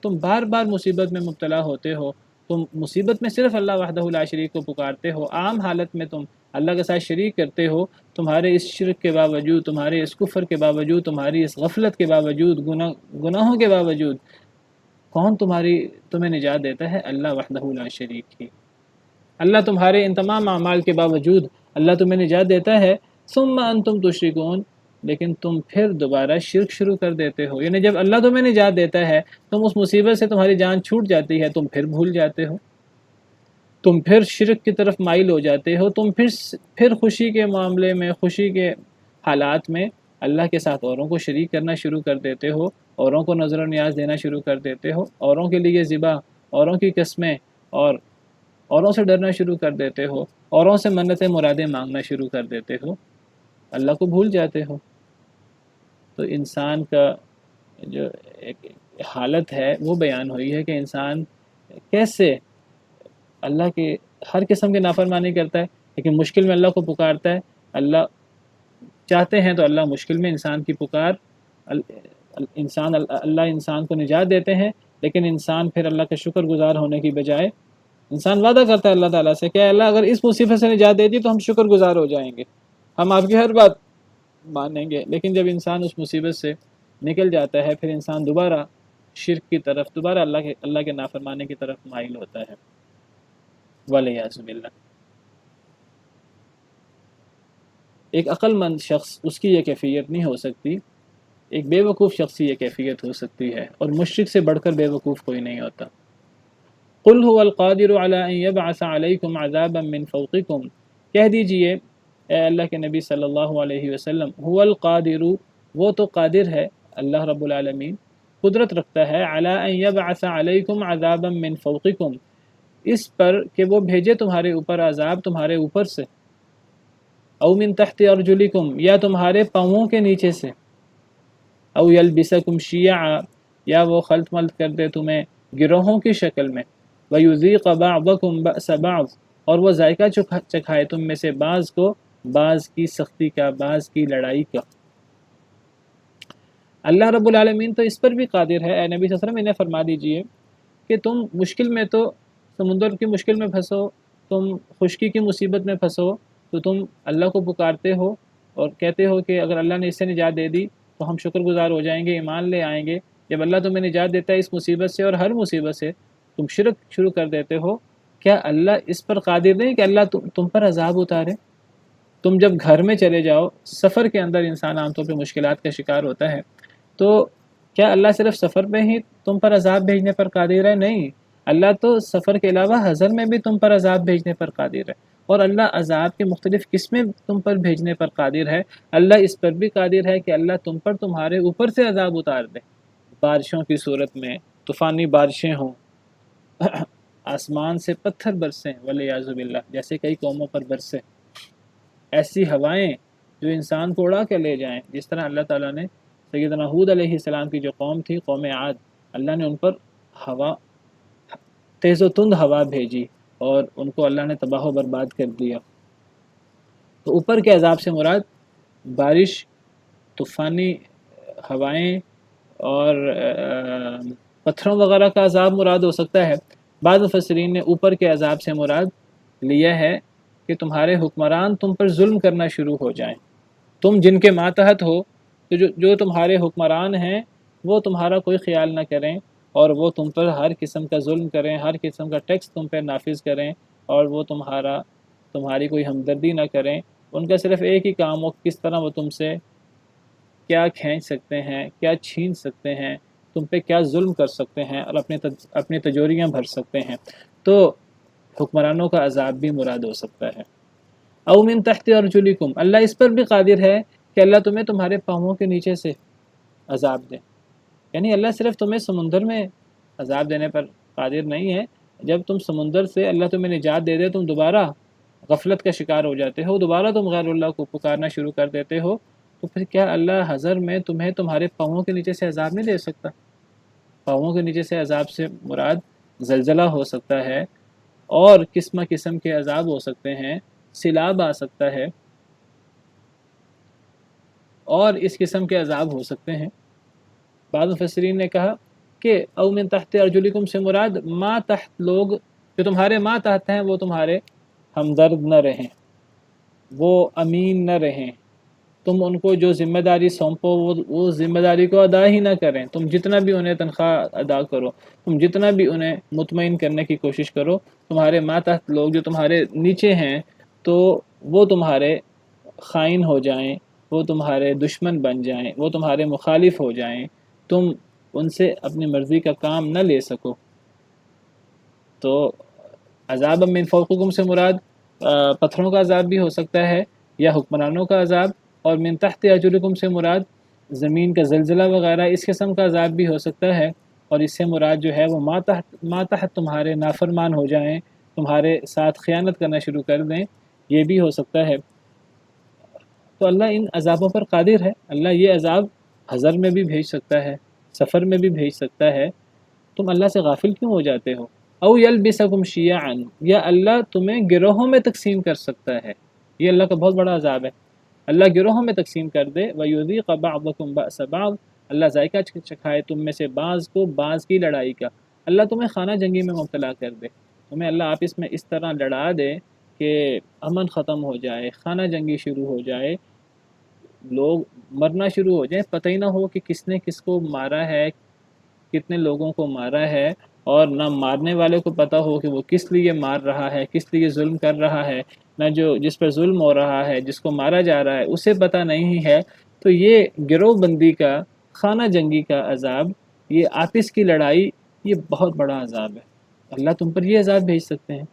تم بار بار مصیبت میں مبتلا ہوتے ہو، تم مصیبت میں صرف اللہ وحدہ لا شریک کو پکارتے ہو، عام حالت میں تم اللہ کے ساتھ شریک کرتے ہو، تمہارے اس شرک کے باوجود، تمہارے اس کفر کے باوجود، تمہاری اس غفلت کے باوجود، گناہوں کے باوجود، کون تمہیں نجات دیتا ہے؟ اللہ وحدہ لا شریک ہی۔ اللہ تمہارے ان تمام اعمال کے باوجود اللہ تمہیں نجات دیتا ہے، ثم انتم تشرکون، لیکن تم پھر دوبارہ شرک شروع کر دیتے ہو، یعنی جب اللہ تمہیں نجات دیتا ہے، تم اس مصیبت سے تمہاری جان چھوٹ جاتی ہے، تم پھر بھول جاتے ہو، تم پھر شرک کی طرف مائل ہو جاتے ہو، تم پھر خوشی کے معاملے میں، خوشی کے حالات میں اللہ کے ساتھ اوروں کو شریک کرنا شروع کر دیتے ہو، اوروں کو نظر و نیاز دینا شروع کر دیتے ہو، اوروں کے لیے ذبح، اوروں کی قسمیں، اور اوروں سے ڈرنا شروع کر دیتے ہو، اوروں سے منتیں مرادیں مانگنا شروع کر دیتے ہو، اللہ کو بھول جاتے ہو۔ تو انسان کا جو ایک حالت ہے وہ بیان ہوئی ہے کہ انسان کیسے اللہ کے ہر قسم کی نافرمانی کرتا ہے، لیکن مشکل میں اللہ کو پکارتا ہے، اللہ چاہتے ہیں تو اللہ مشکل میں انسان کی پکار اللہ انسان کو نجات دیتے ہیں، لیکن انسان پھر اللہ کا شکر گزار ہونے کی بجائے انسان وعدہ کرتا ہے اللہ تعالیٰ سے کہ اللہ اگر اس مصیبت سے نجات دے دی تو ہم شکر گزار ہو جائیں گے، ہم آپ کی ہر بات مانیں گے۔ لیکن جب انسان اس مصیبت سے نکل جاتا ہے پھر انسان دوبارہ شرک کی طرف، دوبارہ اللہ کے نافرمانے کی طرف مائل ہوتا ہے، والعیاذ باللہ۔ ایک عقل مند شخص اس کی یہ کیفیت نہیں ہو سکتی، ایک بے وقوف شخص کی یہ کیفیت ہو سکتی ہے، اور مشرک سے بڑھ کر بے وقوف کوئی نہیں ہوتا۔ قل هو القادر على ان يبعث عليكم عذابا من فوقكم، کہہ دیجئے اے اللہ کے نبی صلی اللہ علیہ وسلم، هو القادر، وہ تو قادر ہے، اللہ رب العالمین قدرت رکھتا ہے، على ان يبعث عليكم عذابا من فوقكم، اس پر کہ وہ بھیجے تمہارے اوپر عذاب تمہارے اوپر سے، او من تحت ارجلکم، یا تمہارے پاؤں کے نیچے سے، او یلبسکم شیعا، یا وہ خلط ملط کر دے تمہیں گروہوں کی شکل میں، وَيُذِيقَ بَعْضَكُمْ بَأْسَ بَعْضٍ، اور وہ ذائقہ چکھائے تم میں سے بعض کو بعض کی سختی کا، بعض کی لڑائی کا۔ اللہ رب العالمین تو اس پر بھی قادر ہے۔ اے نبی صلی اللہ علیہ وسلم انہیں فرما دیجئے کہ تم مشکل میں تو سمندر کی مشکل میں پھنسو، تم خشکی کی مصیبت میں پھنسو تو تم اللہ کو پکارتے ہو اور کہتے ہو کہ اگر اللہ نے اس سے نجات دے دی تو ہم شکر گزار ہو جائیں گے، ایمان لے آئیں گے۔ جب اللہ تمہیں نجات دیتا ہے اس مصیبت سے اور ہر مصیبت سے، تم شرک شروع کر دیتے ہو۔ کیا اللہ اس پر قادر نہیں کہ اللہ تم پر عذاب اتارے؟ تم جب گھر میں چلے جاؤ، سفر کے اندر انسان عام طور پہ مشکلات کا شکار ہوتا ہے، تو کیا اللہ صرف سفر میں ہی تم پر عذاب بھیجنے پر قادر ہے؟ نہیں، اللہ تو سفر کے علاوہ حضر میں بھی تم پر عذاب بھیجنے پر قادر ہے، اور اللہ عذاب کے مختلف قسمیں تم پر بھیجنے پر قادر ہے۔ اللہ اس پر بھی قادر ہے کہ اللہ تم پر تمہارے اوپر سے عذاب اتار دے، بارشوں کی صورت میں، طوفانی بارشیں ہوں، آسمان سے پتھر برسیں والعیاذ باللہ، جیسے کئی قوموں پر برسے، ایسی ہوائیں جو انسان کو اڑا کے لے جائیں، جس طرح اللہ تعالیٰ نے سیدنا ہود علیہ السلام کی جو قوم تھی، قوم عاد، اللہ نے ان پر ہوا، تیز و تند ہوا بھیجی اور ان کو اللہ نے تباہ و برباد کر دیا۔ تو اوپر کے عذاب سے مراد بارش، طوفانی ہوائیں اور پتھروں وغیرہ کا عذاب مراد ہو سکتا ہے۔ بعض مفسرین نے اوپر کے عذاب سے مراد لیا ہے کہ تمہارے حکمران تم پر ظلم کرنا شروع ہو جائیں، تم جن کے ماتحت ہو، تو جو تمہارے حکمران ہیں وہ تمہارا کوئی خیال نہ کریں اور وہ تم پر ہر قسم کا ظلم کریں، ہر قسم کا ٹیکس تم پہ نافذ کریں، اور وہ تمہاری کوئی ہمدردی نہ کریں۔ ان کا صرف ایک ہی کام ہو، کس طرح وہ تم سے کیا کھینچ سکتے ہیں، کیا چھین سکتے ہیں، تم پہ کیا ظلم کر سکتے ہیں اور اپنے تجوریاں بھر سکتے ہیں۔ تو حکمرانوں کا عذاب بھی مراد ہو سکتا ہے۔ او من تحت ارجلکم، اللہ اس پر بھی قادر ہے کہ اللہ تمہیں تمہارے پاؤں کے نیچے سے عذاب دے، یعنی اللہ صرف تمہیں سمندر میں عذاب دینے پر قادر نہیں ہے، جب تم سمندر سے اللہ تمہیں نجات دے دے، تم دوبارہ غفلت کا شکار ہو جاتے ہو، دوبارہ تم غیر اللہ کو پکارنا شروع کر دیتے ہو، تو پھر کیا اللہ حضر میں تمہیں تمہارے پاؤں کے نیچے سے عذاب نہیں دے سکتا؟ پاؤں کے نیچے سے عذاب سے مراد زلزلہ ہو سکتا ہے، اور قسم قسم کے عذاب ہو سکتے ہیں، سیلاب آ سکتا ہے، اور اس قسم کے عذاب ہو سکتے ہیں۔ بعض مفسرین نے کہا کہ او من تحت ارجلکم سے مراد ما تحت لوگ جو تمہارے ما تحت ہیں وہ تمہارے ہمدرد نہ رہیں، وہ امین نہ رہیں، تم ان کو جو ذمہ داری سونپو وہ ذمہ داری کو ادا ہی نہ کریں، تم جتنا بھی انہیں تنخواہ ادا کرو، تم جتنا بھی انہیں مطمئن کرنے کی کوشش کرو، تمہارے ماتحت لوگ جو تمہارے نیچے ہیں تو وہ تمہارے خائن ہو جائیں، وہ تمہارے دشمن بن جائیں، وہ تمہارے مخالف ہو جائیں، تم ان سے اپنی مرضی کا کام نہ لے سکو۔ تو عذاب من فوقکم سے مراد پتھروں کا عذاب بھی ہو سکتا ہے یا حکمرانوں کا عذاب، اور من تحت ارجلکم سے مراد زمین کا زلزلہ وغیرہ اس قسم کا عذاب بھی ہو سکتا ہے، اور اس سے مراد جو ہے وہ ما تحت تمہارے نافرمان ہو جائیں، تمہارے ساتھ خیانت کرنا شروع کر دیں، یہ بھی ہو سکتا ہے۔ تو اللہ ان عذابوں پر قادر ہے، اللہ یہ عذاب حضر میں بھی بھیج سکتا ہے، سفر میں بھی بھیج سکتا ہے، تم اللہ سے غافل کیوں ہو جاتے ہو؟ او یلبسکم شیعا، یا اللہ تمہیں گروہوں میں تقسیم کر سکتا ہے، یہ اللہ کا بہت بڑا عذاب ہے۔ اللہ گروہوں میں تقسیم کر دے، وَيُذِيقَ بَعْضَكُمْ بَأْسَ بَعْضٍ، اللہ ذائقہ چکھائے تم میں سے بعض کو بعض کی لڑائی کا، اللہ تمہیں خانہ جنگی میں مبتلا کر دے، تمہیں اللہ آپس میں اس طرح لڑا دے کہ امن ختم ہو جائے، خانہ جنگی شروع ہو جائے، لوگ مرنا شروع ہو جائیں، پتہ ہی نہ ہو کہ کس نے کس کو مارا ہے، کتنے لوگوں کو مارا ہے، اور نہ مارنے والے کو پتہ ہو کہ وہ کس لیے مار رہا ہے، کس لیے ظلم کر رہا ہے، نہ جس پر ظلم ہو رہا ہے، جس کو مارا جا رہا ہے اسے پتہ نہیں ہے، تو یہ گروہ بندی کا، خانہ جنگی کا عذاب، یہ آپس کی لڑائی، یہ بہت بڑا عذاب ہے۔ اللہ تم پر یہ عذاب بھیج سکتے ہیں،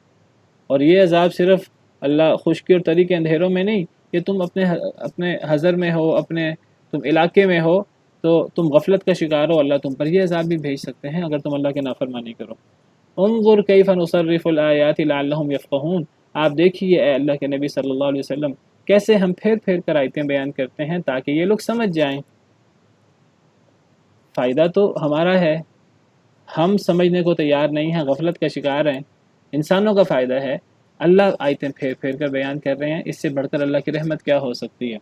اور یہ عذاب صرف اللہ خشکی اور تری کے اندھیروں میں نہیں، کہ تم اپنے حضر میں ہو، اپنے تم علاقے میں ہو تو تم غفلت کا شکار ہو، اللہ تم پر یہ عذاب بھی بھیج سکتے ہیں اگر تم اللہ کے نافرمانی کرو۔ انظر کیف نصرف الآیات لعلہم یفقہون، آپ دیکھیے اے اللہ کے نبی صلی اللہ علیہ وسلم کیسے ہم پھیر پھیر کر آیتیں بیان کرتے ہیں تاکہ یہ لوگ سمجھ جائیں۔ فائدہ تو ہمارا ہے، ہم سمجھنے کو تیار نہیں ہیں، غفلت کا شکار ہیں، انسانوں کا فائدہ ہے، اللہ آیتیں پھیر پھیر کر بیان کر رہے ہیں، اس سے بڑھ کر اللہ کی رحمت کیا ہو سکتی ہے۔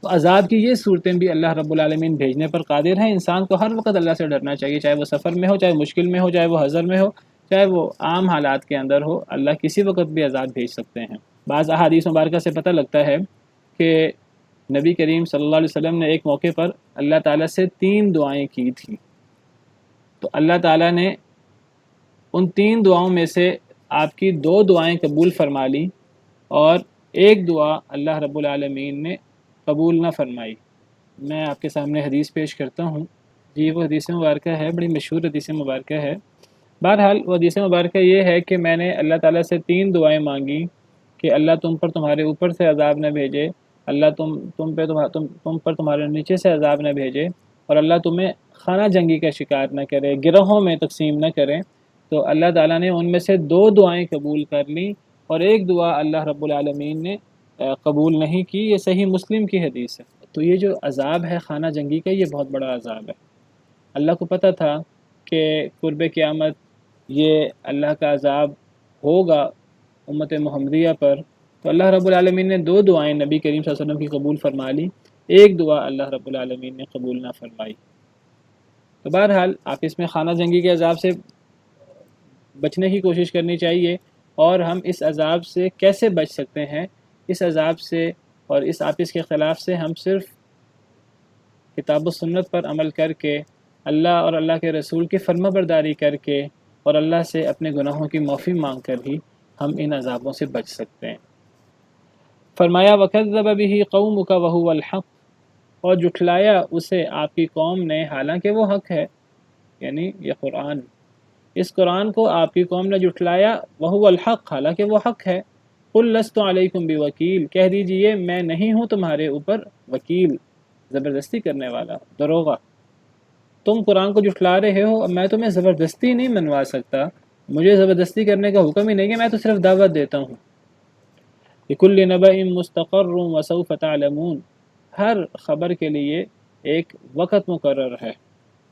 تو عذاب کی یہ صورتیں بھی اللہ رب العالمین بھیجنے پر قادر ہیں۔ انسان کو ہر وقت اللہ سے ڈرنا چاہیے، چاہے وہ سفر میں ہو، چاہے مشکل میں ہو، چاہے وہ حضر میں ہو، چاہے وہ عام حالات کے اندر ہو، اللہ کسی وقت بھی عذاب بھیج سکتے ہیں۔ بعض احادیث مبارکہ سے پتہ لگتا ہے کہ نبی کریم صلی اللہ علیہ وسلم نے ایک موقع پر اللہ تعالیٰ سے 3 دعائیں کی تھیں، تو اللہ تعالیٰ نے ان 3 دعاؤں میں سے آپ کی 2 دعائیں قبول فرما لی، اور ایک دعا اللہ رب العالمین نے قبول نہ فرمائی۔ میں آپ کے سامنے حدیث پیش کرتا ہوں، جی وہ حدیث مبارکہ ہے، بڑی مشہور حدیث مبارکہ ہے۔ بہرحال وہ حدیث مبارکہ یہ ہے کہ میں نے اللہ تعالیٰ سے 3 دعائیں مانگی کہ اللہ تم پر تمہارے اوپر سے عذاب نہ بھیجے، اللہ تم پر تمہارے نیچے سے عذاب نہ بھیجے، اور اللہ تمہیں خانہ جنگی کا شکار نہ کرے، گروہوں میں تقسیم نہ کرے۔ تو اللہ تعالیٰ نے ان میں سے 2 دعائیں قبول کر لیں، اور ایک دعا اللہ رب العالمین نے قبول نہیں کی، یہ صحیح مسلم کی حدیث ہے۔ تو یہ جو عذاب ہے خانہ جنگی کا، یہ بہت بڑا عذاب ہے۔ اللہ کو پتہ تھا کہ قرب قیامت یہ اللہ کا عذاب ہوگا امت محمدیہ پر، تو اللہ رب العالمین نے 2 دعائیں نبی کریم صلی اللہ علیہ وسلم کی قبول فرما لی، ایک دعا اللہ رب العالمین نے قبول نہ فرمائی۔ تو بہرحال آپ اس میں خانہ جنگی کے عذاب سے بچنے کی کوشش کرنی چاہیے، اور ہم اس عذاب سے کیسے بچ سکتے ہیں؟ اس عذاب سے اور اس آپس کے خلاف سے ہم صرف کتاب و سنت پر عمل کر کے، اللہ اور اللہ کے رسول کی فرما برداری کر کے، اور اللہ سے اپنے گناہوں کی معافی مانگ کر ہی ہم ان عذابوں سے بچ سکتے ہیں۔ فرمایا وَكَذَّبَ بِهِ قَوْمُكَ وَهُوَ الْحَقُّ، اور جھٹلایا اسے آپ کی قوم نے حالانکہ وہ حق ہے، یعنی یہ قرآن، اس قرآن کو آپ کی قوم نے جھٹلایا، وَهُوَ الْحَقُّ، حالانکہ وہ حق ہے۔ قُلْ لَسْتُ عَلَيْكُمْ بِوَكِيلٍ، کہہ دیجئے میں نہیں ہوں تمہارے اوپر وکیل، زبردستی کرنے والا، دروغہ۔ تم قرآن کو جھٹلا رہے ہو، اب میں تمہیں زبردستی نہیں منوا سکتا، مجھے زبردستی کرنے کا حکم ہی نہیں ہے، میں تو صرف دعوت دیتا ہوں۔ لِكُلِّ نَبَإٍ مُسْتَقَرٌّ وَسَوْفَ تَعْلَمُونَ، ہر خبر کے لیے ایک وقت مقرر ہے،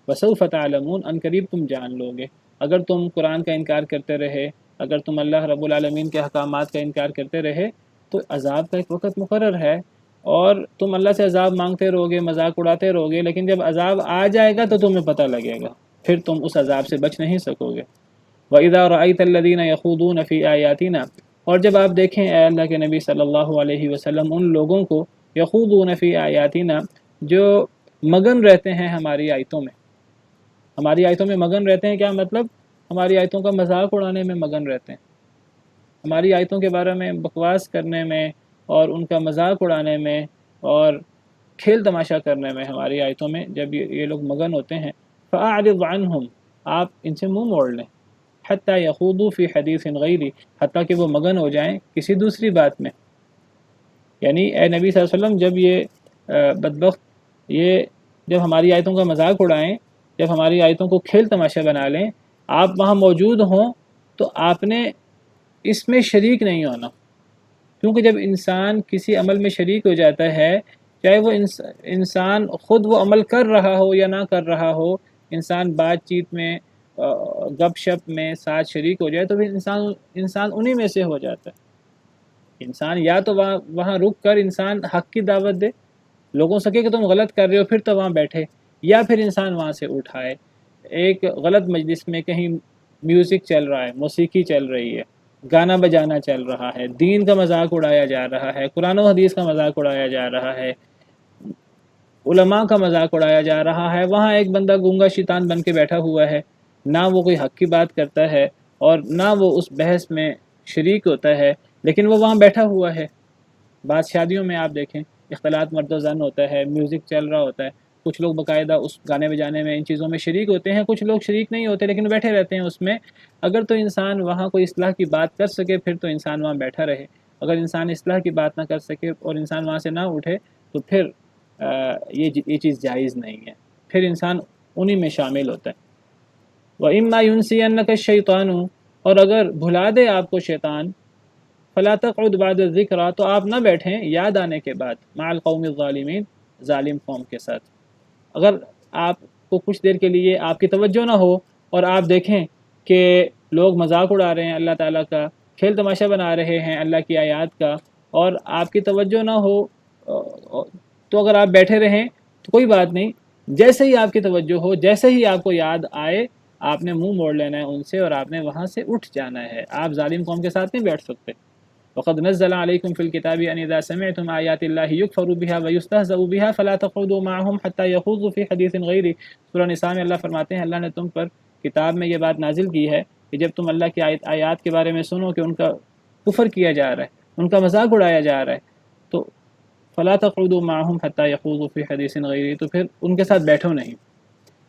وَسَوْفَ تَعْلَمُونَ، ان قریب تم جان لو گے۔ اگر تم قرآن کا انکار کرتے رہے، اگر تم اللہ رب العالمین کے احکامات کا انکار کرتے رہے، تو عذاب کا ایک وقت مقرر ہے، اور تم اللہ سے عذاب مانگتے رہو گے، مذاق اڑاتے رہو گے، لیکن جب عذاب آ جائے گا تو تمہیں پتہ لگے گا، پھر تم اس عذاب سے بچ نہیں سکو گے۔ وَإِذَا رَأَيْتَ الَّذِينَ يَخُوضُونَ فِي آيَاتِنَا، اور جب آپ دیکھیں اے اللہ کے نبی صلی اللہ علیہ وسلم ان لوگوں کو، يَخُوضُونَ فِي آيَاتِنَا، جو مگن رہتے ہیں ہماری آیتوں میں، ہماری آیتوں میں مگن رہتے ہیں، کیا مطلب؟ ہماری آیتوں کا مذاق اڑانے میں مگن رہتے ہیں، ہماری آیتوں کے بارے میں بکواس کرنے میں اور ان کا مذاق اڑانے میں اور کھیل تماشا کرنے میں، ہماری آیتوں میں جب یہ لوگ مگن ہوتے ہیں، فَأَعْرِضْ عَنْهُمْ، آپ ان سے منہ موڑ لیں، حَتَّى يَخُوضُوا فِي حَدِيثٍ غَيْرِ، حتیٰ کہ وہ مگن ہو جائیں کسی دوسری بات میں۔ یعنی اے نبی صلی اللہ علیہ وسلم، جب یہ بدبخت یہ جب ہماری آیتوں کا مذاق اڑائیں، جب ہماری آیتوں کو کھیل تماشا بنا لیں، آپ وہاں موجود ہوں تو آپ نے اس میں شریک نہیں ہونا، کیونکہ جب انسان کسی عمل میں شریک ہو جاتا ہے، چاہے وہ انسان خود وہ عمل کر رہا ہو یا نہ کر رہا ہو، انسان بات چیت میں گپ شپ میں ساتھ شریک ہو جائے تو پھر انسان انہی میں سے ہو جاتا ہے۔ انسان یا تو وہاں رک کر انسان حق کی دعوت دے، لوگوں سے کہ تم غلط کر رہے ہو، پھر تو وہاں بیٹھے، یا پھر انسان وہاں سے اٹھائے۔ ایک غلط مجلس میں کہیں میوزک چل رہا ہے، موسیقی چل رہی ہے، گانا بجانا چل رہا ہے، دین کا مذاق اڑایا جا رہا ہے، قرآن و حدیث کا مذاق اڑایا جا رہا ہے، علماء کا مذاق اڑایا جا رہا ہے، وہاں ایک بندہ گونگا شیطان بن کے بیٹھا ہوا ہے، نہ وہ کوئی حق کی بات کرتا ہے اور نہ وہ اس بحث میں شریک ہوتا ہے، لیکن وہ وہاں بیٹھا ہوا ہے۔ بعض شادیوں میں آپ دیکھیں اختلاط مرد و زن ہوتا ہے، میوزک چل رہا ہوتا ہے، کچھ لوگ باقاعدہ اس گانے بجانے میں ان چیزوں میں شریک ہوتے ہیں، کچھ لوگ شریک نہیں ہوتے لیکن بیٹھے رہتے ہیں اس میں۔ اگر تو انسان وہاں کوئی اصلاح کی بات کر سکے پھر تو انسان وہاں بیٹھا رہے، اگر انسان اصلاح کی بات نہ کر سکے اور انسان وہاں سے نہ اٹھے تو پھر یہ چیز جائز نہیں ہے، پھر انسان انہی میں شامل ہوتا ہے۔ وَإِمَّا يُنْسِيَنَّكَ الشَّيْطَانُ، اور اگر بھلا دے آپ کو شیطان، فَلَا تَقْعُدْ بَعْدَ الذِّكْرَىٰ، تو آپ نہ بیٹھیں یاد آنے کے بعد، مع القوم الظالمین، ظالم قوم کے ساتھ۔ اگر آپ کو کچھ دیر کے لیے آپ کی توجہ نہ ہو اور آپ دیکھیں کہ لوگ مذاق اڑا رہے ہیں اللہ تعالیٰ کا، کھیل تماشا بنا رہے ہیں اللہ کی آیات کا، اور آپ کی توجہ نہ ہو، تو اگر آپ بیٹھے رہیں تو کوئی بات نہیں، جیسے ہی آپ کی توجہ ہو، جیسے ہی آپ کو یاد آئے، آپ نے منہ موڑ لینا ہے ان سے اور آپ نے وہاں سے اٹھ جانا ہے۔ آپ ظالم قوم کے ساتھ نہیں بیٹھ سکتے۔ وَقَدْ نَزَّلَ عَلَيْكُمْ فِي الْكِتَابِ أَنْ إِذَا سَمِعْتُمْ آيَاتِ اللَّهِ يُكْفَرُ بِهَا وَيُسْتَهْزَأُ بِهَا فَلَا تَقْعُدُوا مَعَهُمْ حَتَّى يَخُوضُوا فِي حَدِيثٍ غَيْرِهِ۔ سورہ نساء میں اللہ فرماتے ہیں اللہ نے تم پر کتاب میں یہ بات نازل کی ہے کہ جب تم اللہ کی آیات کے بارے میں سنو کہ ان کا کفر کیا جا رہا ہے، ان کا مذاق اڑایا جا رہا ہے، تو فَلَا تَقْعُدُوا مَعَهُمْ حَتَّى يَخُوضُوا فِي حَدِيثٍ غَيْرِهِ، تو پھر ان کے ساتھ بیٹھو نہیں۔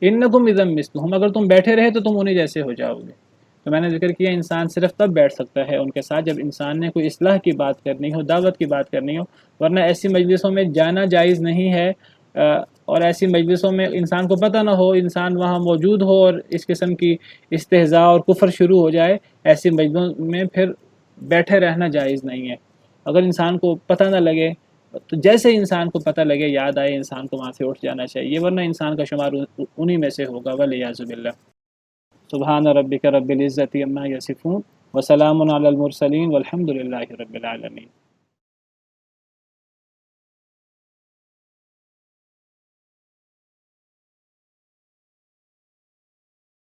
إِنَّكُمْ إِذًا مِثْلُهُمْ، اگر تم بیٹھے رہے تو تم انہیں جیسے ہو جاؤ گے۔ تو میں نے ذکر کیا انسان صرف تب بیٹھ سکتا ہے ان کے ساتھ جب انسان نے کوئی اصلاح کی بات کرنی ہو، دعوت کی بات کرنی ہو، ورنہ ایسی مجلسوں میں جانا جائز نہیں ہے۔ اور ایسی مجلسوں میں انسان کو پتہ نہ ہو، انسان وہاں موجود ہو اور اس قسم کی استہزاء اور کفر شروع ہو جائے، ایسی مجلسوں میں پھر بیٹھے رہنا جائز نہیں ہے۔ اگر انسان کو پتہ نہ لگے تو جیسے ہی انسان کو پتہ لگے، یاد آئے، انسان کو وہاں سے اٹھ جانا چاہیے، ورنہ انسان کا شمار انہی میں سے ہوگا، والعیاذ باللہ۔ سبحان ربک رب العزت عما یصفون وسلام علی المرسلین والحمد للہ رب العالمین۔